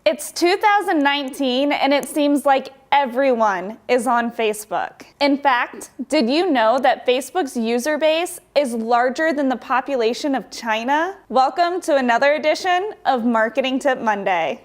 It's 2019 and it seems like everyone is on Facebook. In fact, did you know that Facebook's user base is larger than the population of China? Welcome to another edition of Marketing Tip Monday.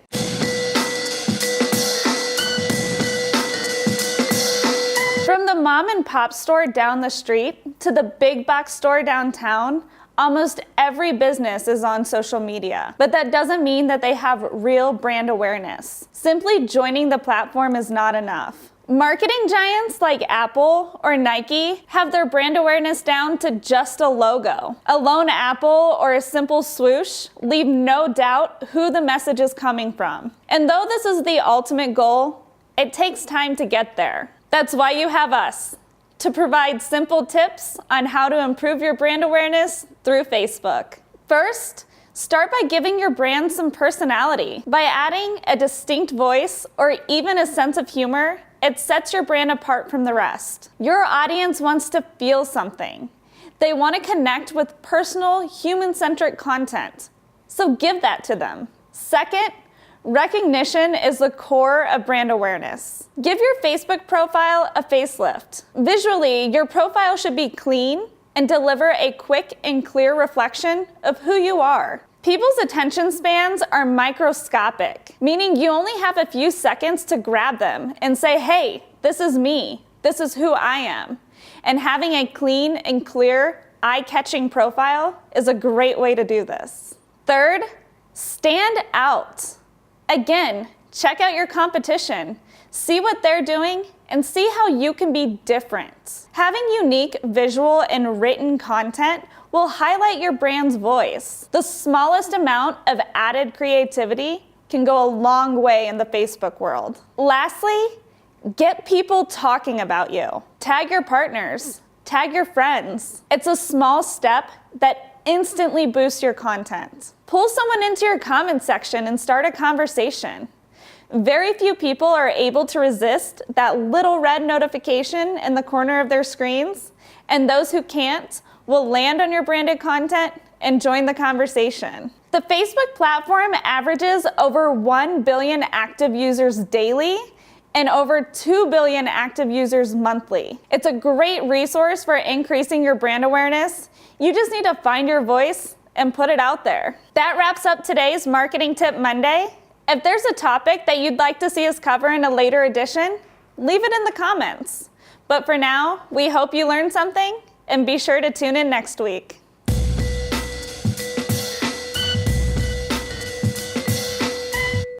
From the mom and pop store down the street to the big box store downtown, almost every business is on social media, but that doesn't mean that they have real brand awareness. Simply joining the platform is not enough. Marketing giants like Apple or Nike have their brand awareness down to just a logo. A lone apple or a simple swoosh leave no doubt who the message is coming from. And though this is the ultimate goal, it takes time to get there. That's why you have us, to provide simple tips on how to improve your brand awareness through Facebook. First, start by giving your brand some personality. By adding a distinct voice or even a sense of humor, it sets your brand apart from the rest. Your audience wants to feel something. They want to connect with personal, human-centric content. So give that to them. Second, recognition is the core of brand awareness. Give your Facebook profile a facelift. Visually, your profile should be clean and deliver a quick and clear reflection of who you are. People's attention spans are microscopic, meaning you only have a few seconds to grab them and say, hey, this is me. This is who I am. And having a clean and clear, eye-catching profile is a great way to do this. Third, stand out. Again, check out your competition, see what they're doing, and see how you can be different. Having unique visual and written content will highlight your brand's voice. The smallest amount of added creativity can go a long way in the Facebook world. Lastly, get people talking about you. Tag your partners, tag your friends. It's a small step that instantly boost your content. Pull someone into your comment section and start a conversation. Very few people are able to resist that little red notification in the corner of their screens, and those who can't will land on your branded content and join the conversation. The Facebook platform averages over 1 billion active users daily and over 2 billion active users monthly. It's a great resource for increasing your brand awareness. You just need to find your voice and put it out there. That wraps up today's Marketing Tip Monday. If there's a topic that you'd like to see us cover in a later edition, leave it in the comments. But for now, we hope you learned something, and be sure to tune in next week.